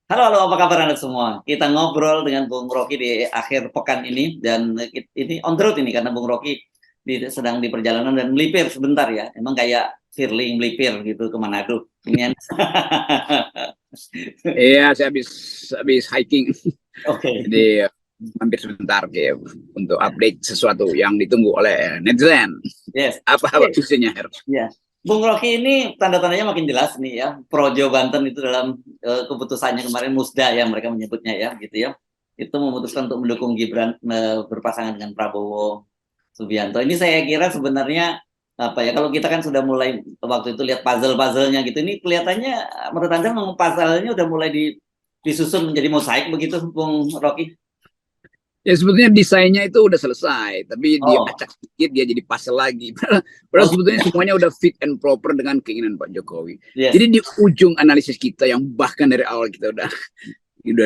Halo, halo, apa kabar Anda semua? Kita ngobrol dengan Bung Rocky di akhir pekan ini dan ini on the road ini karena Bung Rocky sedang di perjalanan dan melipir sebentar ya. Emang kayak Firly melipir gitu ke Manado. Ini Iya, saya habis hiking. Oke. Jadi hampir sebentar kayak untuk update sesuatu yang ditunggu oleh netizen. Yes. Apa Oke. isunya, Her? Ya. Bung Rocky ini tanda-tandanya makin jelas nih ya. Projo Banten itu dalam keputusannya kemarin Musda ya mereka menyebutnya ya gitu ya. Itu memutuskan untuk mendukung Gibran berpasangan dengan Prabowo Subianto. Ini saya kira sebenarnya apa ya, kalau kita kan sudah mulai waktu itu lihat puzzle-puzzlenya gitu, ini kelihatannya menurut Anda memang puzzle-nya udah mulai disusun menjadi mosaik begitu, Bung Rocky? Ya sebetulnya desainnya itu udah selesai, tapi dia Oh, acak sedikit dia jadi puzzle lagi. Padahal oh, sebetulnya semuanya udah fit and proper dengan keinginan Pak Jokowi. yes. Jadi di ujung analisis kita yang bahkan dari awal kita udah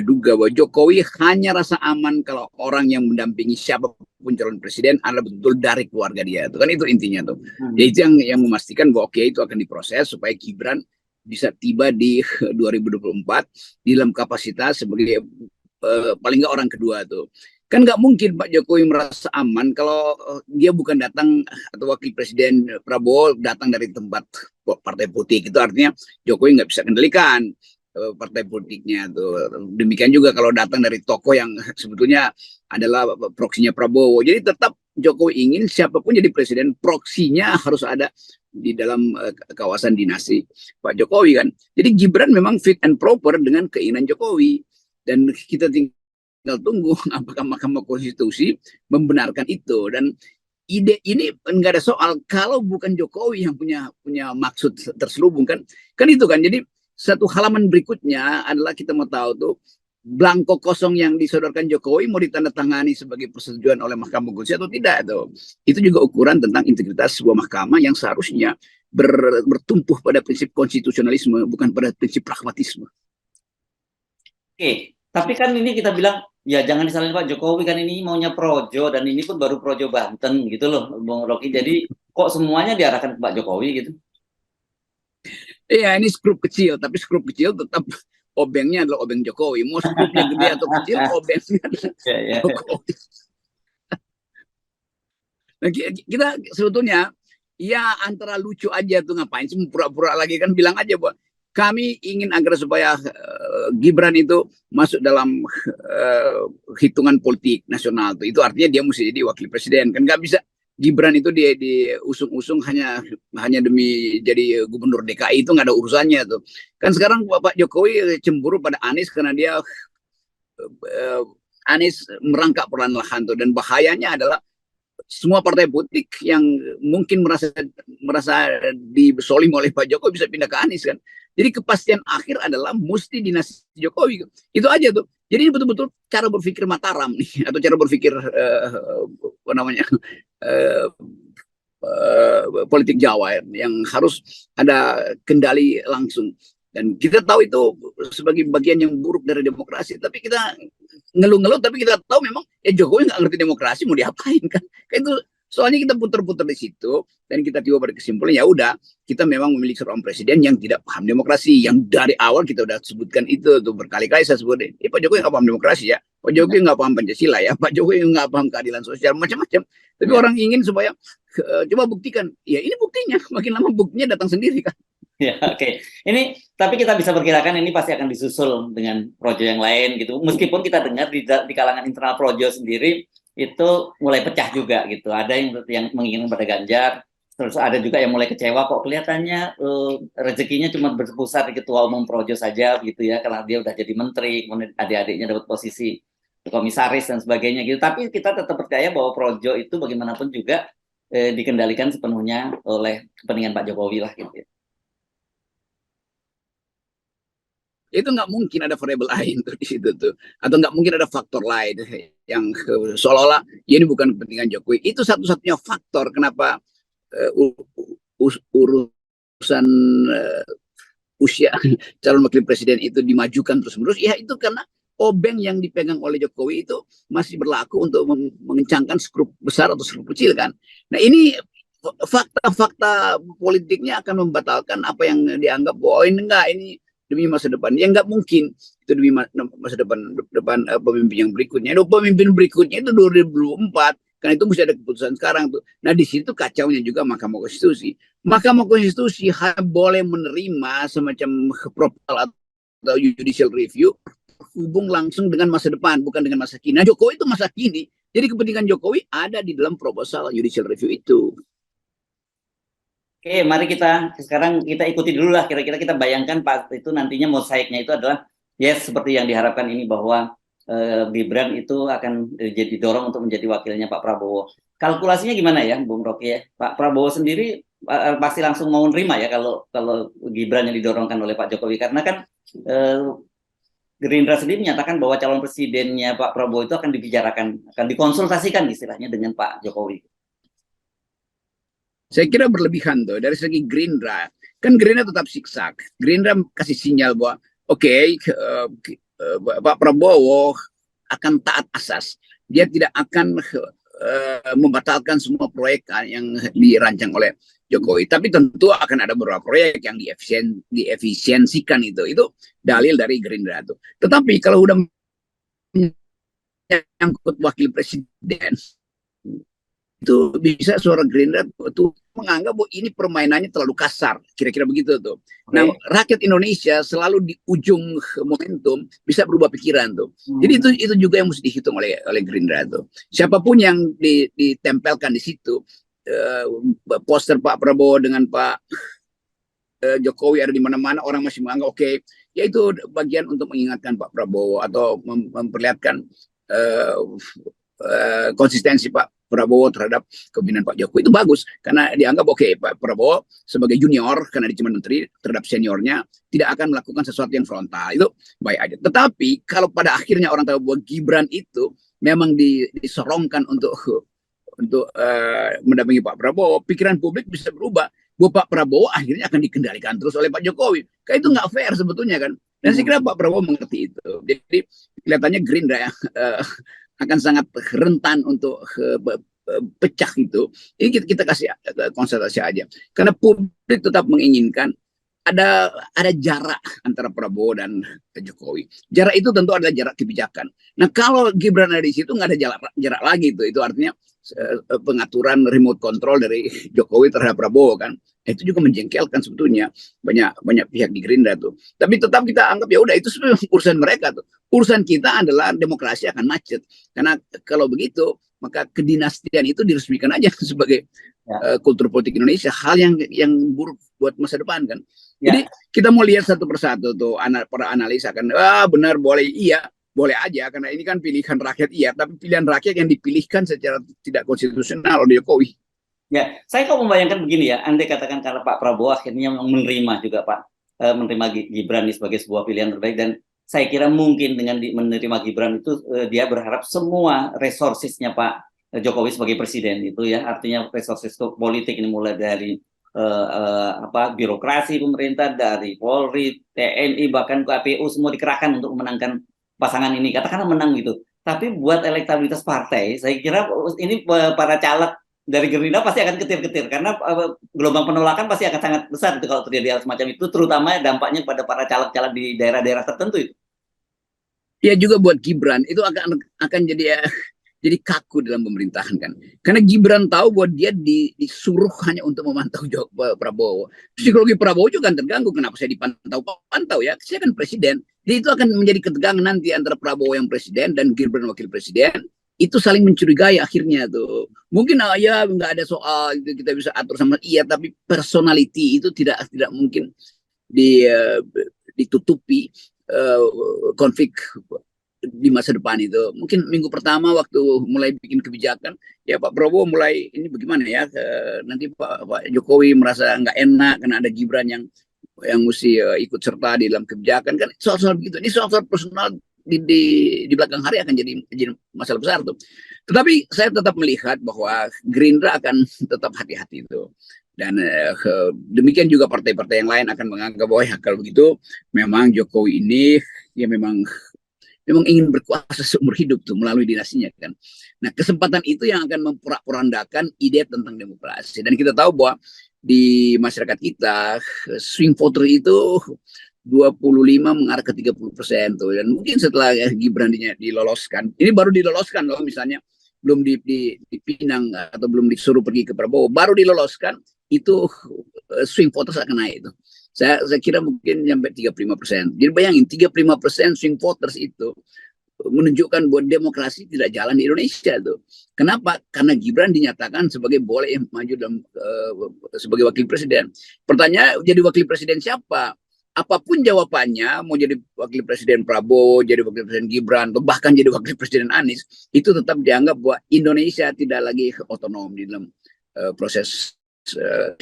duga bahwa Jokowi hanya rasa aman kalau orang yang mendampingi siapapun calon presiden adalah betul dari keluarga dia. Itu kan itu intinya tuh. Jadi Hmm. itu yang memastikan bahwa oke itu akan diproses supaya Gibran bisa tiba di 2024 di dalam kapasitas sebagai paling nggak orang kedua tuh. Kan nggak mungkin Pak Jokowi merasa aman kalau dia bukan datang atau wakil presiden Prabowo datang dari tempat partai politik. Itu artinya Jokowi nggak bisa kendalikan partai politiknya tuh. Demikian juga kalau datang dari tokoh yang sebetulnya adalah proksinya Prabowo. Jadi tetap Jokowi ingin siapapun jadi presiden, proksinya harus ada di dalam kawasan dinasti Pak Jokowi kan. Jadi Gibran memang fit and proper dengan keinginan Jokowi dan kita tinggal tunggu apakah Mahkamah Konstitusi membenarkan itu. Dan ide ini enggak ada soal kalau bukan Jokowi yang punya maksud terselubung kan itu kan. Jadi satu halaman berikutnya adalah kita mau tahu tuh blanko kosong yang disodorkan Jokowi mau ditandatangani sebagai persetujuan oleh Mahkamah Konstitusi atau tidak tuh. Itu juga ukuran tentang integritas sebuah mahkamah yang seharusnya bertumpuh pada prinsip konstitusionalisme bukan pada prinsip pragmatisme. Oke, tapi kan ini kita bilang ya jangan disalahin Pak Jokowi, kan ini maunya Projo dan ini pun baru Projo Banten gitu loh, Bung Rocky. Jadi kok semuanya diarahkan ke Pak Jokowi gitu? Iya, ini skrup kecil, tapi skrup kecil tetap obengnya adalah obeng Jokowi. Mau skrupnya gede atau kecil, obengnya adalah Ya, ya. Jokowi. Nah, kita sebetulnya ya antara lucu aja tuh, ngapain sih pura-pura lagi, kan bilang aja bahwa kami ingin agar supaya Gibran itu masuk dalam uh, hitungan politik nasional tuh. Itu artinya dia mesti jadi wakil presiden, kan nggak bisa Gibran itu dia diusung-usung hanya demi jadi gubernur DKI, itu nggak ada urusannya tuh. Kan sekarang Bapak Jokowi cemburu pada Anies karena dia uh, Anies merangkak perlahan-lahan tuh, dan bahayanya adalah semua partai politik yang mungkin merasa disolim oleh Pak Jokowi bisa pindah ke Anies kan. Jadi kepastian akhir adalah mesti dinasti Jokowi. Itu aja tuh. Jadi ini betul-betul cara berpikir Mataram nih, atau cara berpikir apa namanya uh, politik Jawa yang harus ada kendali langsung. Dan kita tahu itu sebagai bagian yang buruk dari demokrasi. Tapi kita ngeluh-ngeluh, tapi kita tahu memang ya Jokowi nggak ngerti demokrasi, mau diapain kan? Kayak itu soalnya kita putar-putar di situ dan kita tiba pada kesimpulan ya udah, kita memang memiliki seorang presiden yang tidak paham demokrasi, yang dari awal kita udah sebutkan itu tuh berkali-kali saya sebutin. Pak Jokowi nggak paham demokrasi ya, Pak Jokowi nggak paham Pancasila ya, Pak Jokowi nggak paham keadilan sosial, macam-macam. Tapi Ya. orang ingin supaya coba buktikan, ya ini buktinya, makin lama buktinya datang sendiri kan. Ya, oke. Ini tapi kita bisa perkirakan ini pasti akan disusul dengan projo yang lain gitu. Meskipun kita dengar di kalangan internal projo sendiri itu mulai pecah juga gitu. Ada yang menginginkan pada Ganjar, terus ada juga yang mulai kecewa kok kelihatannya rezekinya cuma berpusat di ketua umum projo saja gitu ya, karena dia udah jadi menteri, kemudian adik-adiknya dapat posisi komisaris dan sebagainya gitu. Tapi kita tetap percaya bahwa projo itu bagaimanapun juga dikendalikan sepenuhnya oleh kepentingan Pak Jokowi lah gitu ya. Itu nggak mungkin ada variabel lain tuh di situ tuh, atau nggak mungkin ada faktor lain yang seolah-olah ya ini bukan kepentingan Jokowi. Itu satu-satunya faktor kenapa urusan usia calon wakil presiden itu dimajukan terus-menerus. Ya itu karena obeng yang dipegang oleh Jokowi itu masih berlaku untuk mengencangkan skrup besar atau skrup kecil kan. Nah ini fakta-fakta politiknya akan membatalkan apa yang dianggap bahwa oh, ini enggak, ini demi masa depan. Ya nggak mungkin itu itu demi masa depan pemimpin yang berikutnya. Pemimpin berikutnya itu 2024. Karena itu mesti ada keputusan sekarang tuh. Nah di situ kacaunya juga Mahkamah Konstitusi. Mahkamah Konstitusi boleh menerima semacam proposal atau judicial review hubung langsung dengan masa depan, bukan dengan masa kini. Nah Jokowi itu masa kini. Jadi kepentingan Jokowi ada di dalam proposal judicial review itu. Oke, mari sekarang kita ikuti dulu lah, kira-kira kita bayangkan Pak itu nantinya mosaiknya itu adalah yes seperti yang diharapkan ini bahwa Gibran itu akan jadi dorong untuk menjadi wakilnya Pak Prabowo. Kalkulasinya gimana ya, Bung Rocky ya? Pak Prabowo sendiri pasti langsung mau nerima ya kalau Gibran yang didorongkan oleh Pak Jokowi, karena kan Gerindra sendiri menyatakan bahwa calon presidennya Pak Prabowo itu akan dibicarakan, akan dikonsultasikan istilahnya dengan Pak Jokowi. Saya kira berlebihan tuh dari segi Gerindra. Kan Gerindra tetap siksak. Gerindra kasih sinyal bahwa oke, Pak Prabowo akan taat asas. Dia tidak akan membatalkan semua proyek yang dirancang oleh Jokowi. Tapi tentu akan ada beberapa proyek yang diefisiensikan itu. Itu dalil dari Gerindra tuh. Tetapi kalau udah menyangkut wakil presiden, itu bisa suara Gerindra tuh menganggap bahwa ini permainannya terlalu kasar, kira-kira begitu tuh. Okay. Nah, rakyat Indonesia selalu di ujung momentum bisa berubah pikiran tuh. Jadi itu juga yang mesti dihitung oleh Gerindra tuh. Siapapun yang ditempelkan di situ, poster Pak Prabowo dengan Pak Jokowi ada di mana-mana, orang masih menganggap oke, ya itu bagian untuk mengingatkan Pak Prabowo atau memperlihatkan konsistensi Pak Prabowo terhadap kepemimpinan Pak Jokowi. Itu bagus karena dianggap oke, Pak Prabowo sebagai junior karena dia cuma menteri terhadap seniornya tidak akan melakukan sesuatu yang frontal. Itu baik aja. Tetapi kalau pada akhirnya orang tahu bahwa Gibran itu memang disorongkan untuk mendampingi Pak Prabowo, pikiran publik bisa berubah bahwa Pak Prabowo akhirnya akan dikendalikan terus oleh Pak Jokowi. Kayak itu nggak fair sebetulnya kan. Dan saya kira Pak Prabowo mengerti itu. Jadi kelihatannya Gerindra ya akan sangat rentan untuk pecah itu. Ini kita kasih konsultasi aja. Karena publik tetap menginginkan ada jarak antara Prabowo dan Jokowi. Jarak itu tentu adalah jarak kebijakan. Nah kalau Gibran ada di situ nggak ada jarak lagi itu artinya pengaturan remote control dari Jokowi terhadap Prabowo kan. Itu juga menjengkelkan sebetulnya banyak pihak di Gerindra tuh. Tapi tetap kita anggap ya udah itu sebenarnya urusan mereka tuh. Urusan kita adalah demokrasi akan macet. Karena kalau begitu maka kedinastian itu diresmikan aja sebagai kultur politik Indonesia, hal yang buruk buat masa depan kan. Jadi kita mau lihat satu persatu tuh para analis akan benar boleh iya boleh aja karena ini kan pilihan rakyat iya, tapi pilihan rakyat yang dipilihkan secara tidak konstitusional oleh Jokowi. Ya, saya kok membayangkan begini ya, andai katakan karena Pak Prabowo akhirnya menerima juga Pak, menerima Gibran sebagai sebuah pilihan terbaik, dan saya kira mungkin dengan menerima Gibran itu dia berharap semua resourcesnya Pak Jokowi sebagai presiden itu ya, artinya resources politik ini mulai dari birokrasi pemerintah, dari Polri, TNI, bahkan KPU semua dikerahkan untuk memenangkan pasangan ini, katakanlah menang gitu. Tapi buat elektabilitas partai, saya kira ini para caleg dari Gerindra pasti akan ketir-ketir karena gelombang penolakan pasti akan sangat besar itu kalau terjadi hal semacam itu, terutama dampaknya pada para caleg-caleg di daerah-daerah tertentu itu. Ya juga buat Gibran itu akan jadi kaku dalam pemerintahan kan. Karena Gibran tahu bahwa dia disuruh hanya untuk memantau Prabowo. Psikologi Prabowo juga kan terganggu. Kenapa saya dipantau ya? Saya kan presiden. Jadi itu akan menjadi ketegangan nanti antara Prabowo yang presiden dan Gibran wakil presiden. Itu saling mencurigai akhirnya tuh. Mungkin ya nggak ada soal itu kita bisa atur sama tapi personality itu tidak mungkin ditutupi konflik di masa depan itu. Mungkin minggu pertama waktu mulai bikin kebijakan ya Pak Prabowo mulai ini bagaimana ya nanti Pak Jokowi merasa nggak enak karena ada Gibran yang mesti ikut serta di dalam kebijakan kan, soal-soal begitu. Ini soal-soal personal di belakang hari akan jadi masalah besar tuh. Tetapi saya tetap melihat bahwa Gerindra akan tetap hati-hati itu. Dan demikian juga partai-partai yang lain akan menganggap bahwa ya, kalau begitu memang Jokowi ini ya memang ingin berkuasa seumur hidup tuh melalui dinastinya kan. Nah kesempatan itu yang akan memporak-porandakan ide tentang demokrasi. Dan kita tahu bahwa di masyarakat kita swing voter itu 25 mengarah ke 30% tuh. Dan mungkin setelah Gibran diloloskan, ini baru diloloskan loh misalnya, belum dipinang atau belum disuruh pergi ke Prabowo, baru diloloskan, itu swing voters akan naik itu. Saya kira mungkin sampai 35%. Jadi bayangin 35% swing voters itu menunjukkan bahwa demokrasi tidak jalan di Indonesia tuh. Kenapa? Karena Gibran dinyatakan sebagai boleh maju dalam sebagai wakil presiden. Pertanyaan, jadi wakil presiden siapa? Apapun jawabannya, mau jadi wakil presiden Prabowo, jadi wakil presiden Gibran, atau bahkan jadi wakil presiden Anies, itu tetap dianggap bahwa Indonesia tidak lagi otonom di dalam proses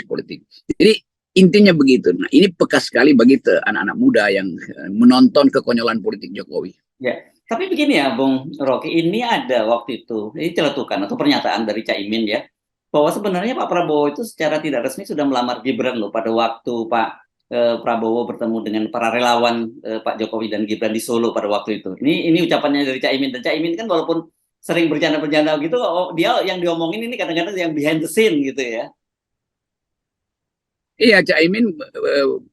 politik. Jadi intinya begitu. Nah, ini peka sekali bagi anak-anak muda yang menonton kekonyolan politik Jokowi. Ya, tapi begini ya, Bung Rocky, ini ada waktu itu, ini celetukan atau pernyataan dari Caimin ya, bahwa sebenarnya Pak Prabowo itu secara tidak resmi sudah melamar Gibran loh pada waktu Pak Prabowo bertemu dengan para relawan Pak Jokowi dan Gibran di Solo pada waktu itu. Ini ucapannya dari Caimin, dan Caimin kan walaupun sering bercanda-bercanda gitu, dia yang diomongin ini kadang-kadang yang behind the scene gitu ya. Iya, Caimin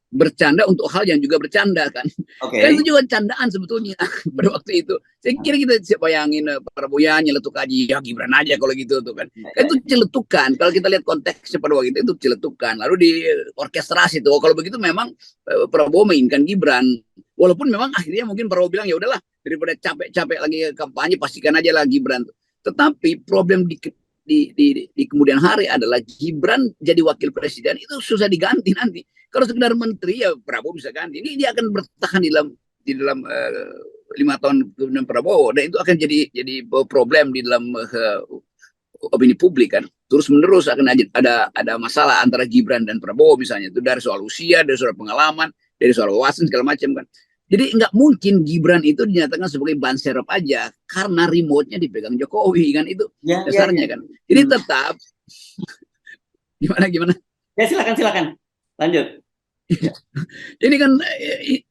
bercanda untuk hal yang juga bercanda kan. Kan itu juga candaan sebetulnya pada waktu itu. Saya kira kita bayangin Prabowo ya nyeletuk aja, ya Gibran aja kalau gitu tuh kan. Kan itu celetukan. Kalau kita lihat konteksnya pada waktu itu celetukan. Lalu di orkestrasi tuh. Kalau begitu memang Prabowo mainkan Gibran. Walaupun memang akhirnya mungkin Prabowo bilang ya udahlah, daripada capek-capek lagi kampanye pastikan aja lah Gibran. Tetapi problem di kemudian hari adalah Gibran jadi wakil presiden itu susah diganti nanti. Kalau sekedar menteri ya Prabowo bisa ganti. Ini dia akan bertahan di dalam 5 tahun kemudian Prabowo, dan itu akan jadi problem di dalam opini publik kan. Terus menerus akan ada masalah antara Gibran dan Prabowo misalnya, itu dari soal usia, dari soal pengalaman, dari soal wawasan segala macam kan. Jadi nggak mungkin Gibran itu dinyatakan sebagai ban serep aja karena remote-nya dipegang Jokowi kan, itu dasarnya kan. Jadi tetap gimana? Ya silakan lanjut. Ini kan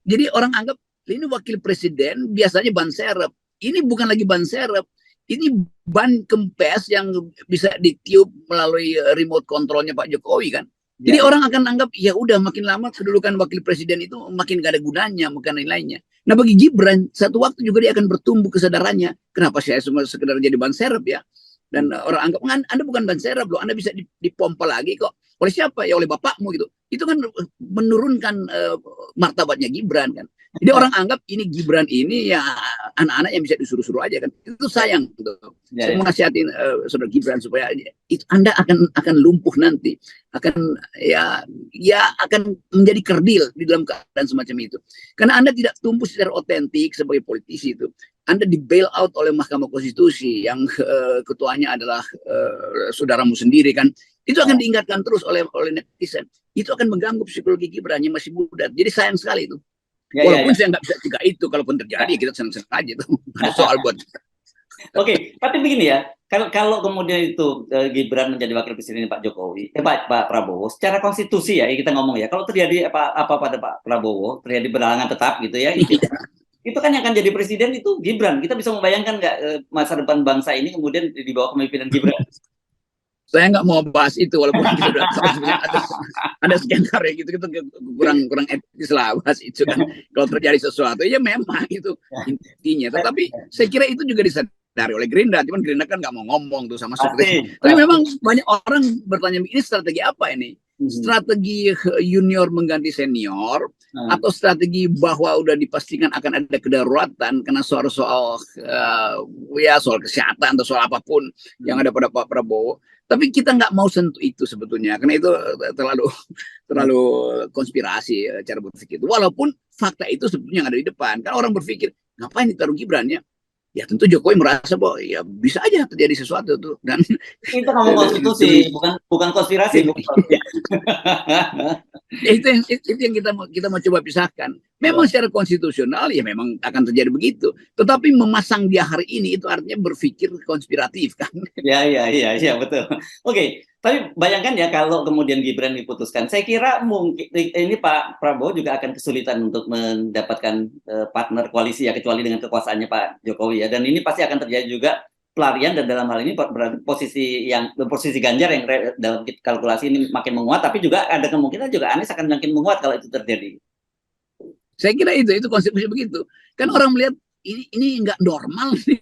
jadi orang anggap ini wakil presiden biasanya ban serep. Ini bukan lagi ban serep. Ini ban kempes yang bisa ditiup melalui remote kontrolnya Pak Jokowi kan. Jadi orang akan anggap ya udah makin lama kedudukan wakil presiden itu makin gak ada gunanya, makan lain-lainnya. Nah bagi Gibran satu waktu juga dia akan bertumbuh kesadarannya. Kenapa saya cuma sekedar jadi ban serep ya? Dan orang anggap Anda bukan ban serep loh, Anda bisa dipompa lagi kok. Oleh siapa? Ya oleh bapakmu gitu. Itu kan menurunkan martabatnya Gibran kan. Jadi orang anggap ini Gibran ini ya anak-anak yang bisa disuruh-suruh aja kan. Itu sayang gitu. Saya mau nasihatin saudara Gibran supaya itu Anda akan lumpuh nanti, akan akan menjadi kerdil di dalam keadaan semacam itu. Karena Anda tidak tumbuh secara otentik sebagai politisi itu. Anda di bail out oleh Mahkamah Konstitusi yang ketuanya adalah saudaramu sendiri kan. Itu akan diingatkan terus oleh netizen. Itu akan mengganggu psikologi Gibran yang masih muda. Jadi sayang sekali itu. Walaupun saya nggak bisa cegah itu, kalaupun terjadi kita senang-senang aja tuh. Ada soal buat. Oke, tapi begini ya, kalau kemudian itu Gibran menjadi wakil presiden Pak Jokowi, Pak Prabowo, secara konstitusi ya kita ngomong ya, kalau terjadi apa pada Pak Prabowo, terjadi berhalangan tetap gitu ya, itu kan yang akan jadi presiden itu Gibran. Kita bisa membayangkan nggak masa depan bangsa ini kemudian di bawah kepemimpinan Gibran? Saya nggak mau bahas itu, walaupun kita sudah tahu sebenarnya ada skenario gitu, kita kurang etis lah bahas itu kan. Kalau terjadi sesuatu ya memang itu intinya. Tetapi saya kira itu juga disadari oleh Gerindra, cuman Gerindra kan nggak mau ngomong tuh sama seperti. Tapi memang banyak orang bertanya ini strategi apa ini? Strategi junior mengganti senior, atau strategi bahwa udah dipastikan akan ada kedaruratan karena soal kesehatan atau soal apapun yang ada pada Pak Prabowo. Tapi kita nggak mau sentuh itu sebetulnya, karena itu terlalu konspirasi cara berpikir itu. Walaupun fakta itu sebetulnya yang ada di depan. Kan orang berpikir ngapain ditaruh Gibran ya? Ya tentu Jokowi merasa bahwa ya bisa aja terjadi sesuatu tuh. Dan kita ngomong konstitusi, bukan konspirasi. Itu yang kita mau coba pisahkan. Memang secara konstitusional ya memang akan terjadi begitu. Tetapi memasang dia hari ini itu artinya berpikir konspiratif kan. Ya betul. Oke, tapi bayangkan ya kalau kemudian Gibran diputuskan, saya kira mungkin ini Pak Prabowo juga akan kesulitan untuk mendapatkan partner koalisi ya, kecuali dengan kekuasaannya Pak Jokowi ya. Dan ini pasti akan terjadi juga pelarian, dan dalam hal ini berarti posisi Ganjar yang dalam kalkulasi ini makin menguat, tapi juga ada kemungkinan juga Anies akan makin menguat kalau itu terjadi. Saya kira itu konsepnya begitu. Kan orang melihat ini nggak normal nih.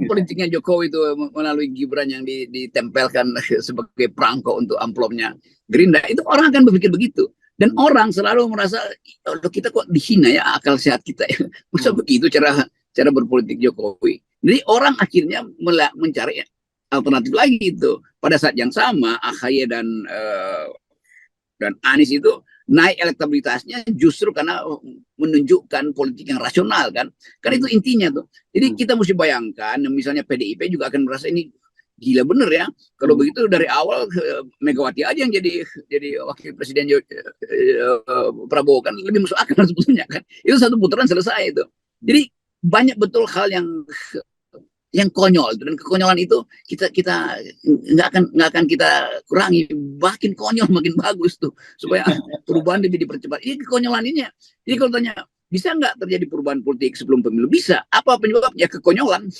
Politiknya Jokowi itu melalui Gibran yang ditempelkan sebagai perangko untuk amplopnya Gerindra, itu orang akan berpikir begitu. Dan orang selalu merasa, oh, kita kok dihina ya akal sehat kita ya. Masa begitu cara berpolitik Jokowi. Jadi orang akhirnya mencari alternatif lagi itu. Pada saat yang sama AHY dan Anies itu naik elektabilitasnya justru karena menunjukkan politik yang rasional kan itu intinya tuh. Jadi kita mesti bayangkan misalnya PDIP juga akan merasa ini gila bener ya kalau begitu dari awal Megawati aja yang jadi wakil presiden Prabowo kan lebih masuk akal sebetulnya kan, itu satu putaran selesai itu. Jadi banyak betul hal yang konyol, dan kekonyolan itu kita nggak akan kita kurangi, makin konyol makin bagus tuh supaya perubahan lebih dipercepat. Ini kekonyolan ini. Jadi kalau tanya bisa nggak terjadi perubahan politik sebelum pemilu, bisa. Apa penyebabnya? Kekonyolan.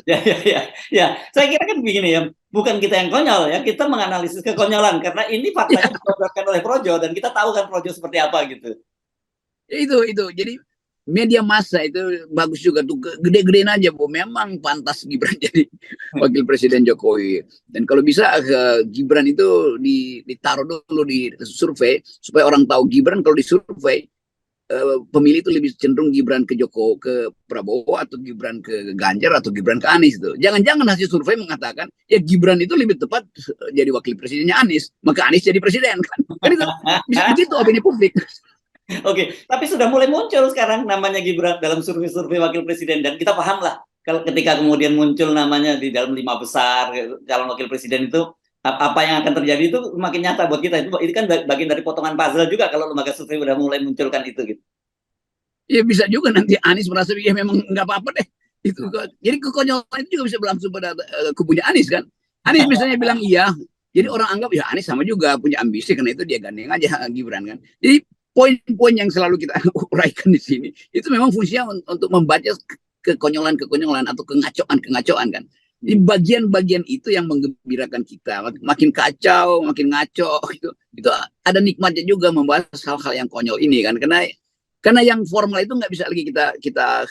Ya. Saya kira kan begini ya, bukan kita yang konyol ya, kita menganalisis kekonyolan karena ini faktanya diperlihatkan oleh Projo dan kita tahu kan Projo seperti apa gitu. Itu. Jadi media massa itu bagus juga tuh, gede-gedein aja Bu, memang pantas Gibran jadi wakil presiden Jokowi. Dan kalau bisa Gibran itu ditaruh dulu di survei supaya orang tahu Gibran kalau di survei pemilih itu lebih cenderung Gibran ke Prabowo atau Gibran ke Ganjar atau Gibran ke Anies itu. Jangan-jangan hasil survei mengatakan ya Gibran itu lebih tepat jadi wakil presidennya Anies, maka Anies jadi presiden kan itu bisa begitu opini publik. Oke, tapi sudah mulai muncul sekarang namanya Gibran dalam survei-survei wakil presiden, dan kita paham lah kalau ketika kemudian muncul namanya di dalam 5 besar calon wakil presiden itu apa yang akan terjadi itu makin nyata buat kita. Itu kan bagian dari potongan puzzle juga kalau lembaga survei udah mulai munculkan itu gitu. Ya bisa juga nanti Anies merasa ya memang nggak apa-apa deh. Itu jadi kekonyolan itu juga bisa berlangsung pada kubunya Anies kan. Anies misalnya bilang iya, jadi orang anggap ya Anies sama juga punya ambisi, karena itu dia gandeng aja Gibran kan. Jadi poin-poin yang selalu kita uraikan di sini itu memang fungsinya untuk membaca kekonyolan atau kengacoan kan. Di bagian-bagian itu yang menggembirakan kita, makin kacau makin ngaco gitu. Itu ada nikmatnya juga membahas hal-hal yang konyol ini kan, karena yang formal itu nggak bisa lagi kita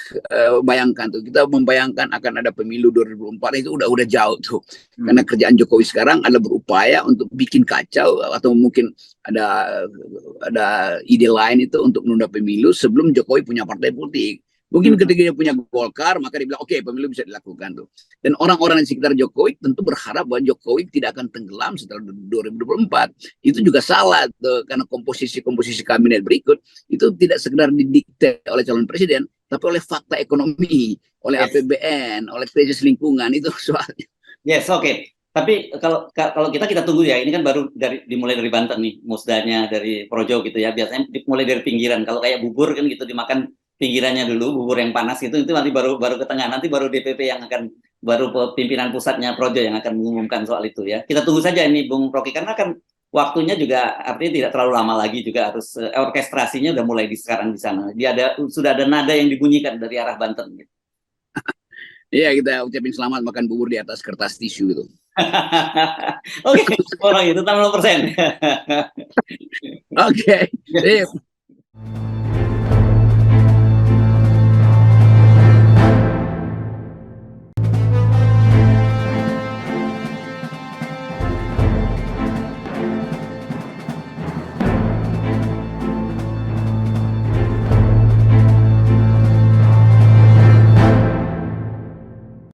bayangkan tuh. Kita membayangkan akan ada pemilu 2024 itu udah jauh tuh. Karena kerjaan Jokowi sekarang adalah berupaya untuk bikin kacau, atau mungkin ada ide lain itu untuk menunda pemilu sebelum Jokowi punya partai politik. Mungkin ketika dia punya Golkar, maka dia bilang oke, pemilu bisa dilakukan tuh. Dan orang-orang di sekitar Jokowi tentu berharap bahwa Jokowi tidak akan tenggelam setelah 2024. Itu juga salah tuh, karena komposisi kabinet berikut itu tidak sekedar didikte oleh calon presiden, tapi oleh fakta ekonomi, oleh APBN, oleh krisis lingkungan, itu soalnya. Yes, oke. Tapi kalau kita tunggu ya, ini kan baru dimulai dari Banten nih, musdanya dari Projo gitu ya. Biasanya dimulai dari pinggiran. Kalau kayak bubur kan gitu dimakan pinggirannya dulu, bubur yang panas itu nanti baru ke tengah, nanti baru DPP yang akan, baru pimpinan pusatnya Projo yang akan mengumumkan soal itu ya. Kita tunggu saja ini Bung Rocky, karena kan waktunya juga artinya tidak terlalu lama lagi, juga harus orkestrasinya udah mulai sekarang di sana. Sudah ada nada yang dibunyikan dari arah Banten gitu. Iya, kita ucapin selamat makan bubur di atas kertas tisu gitu. Oke, orang itu 60%. Oke.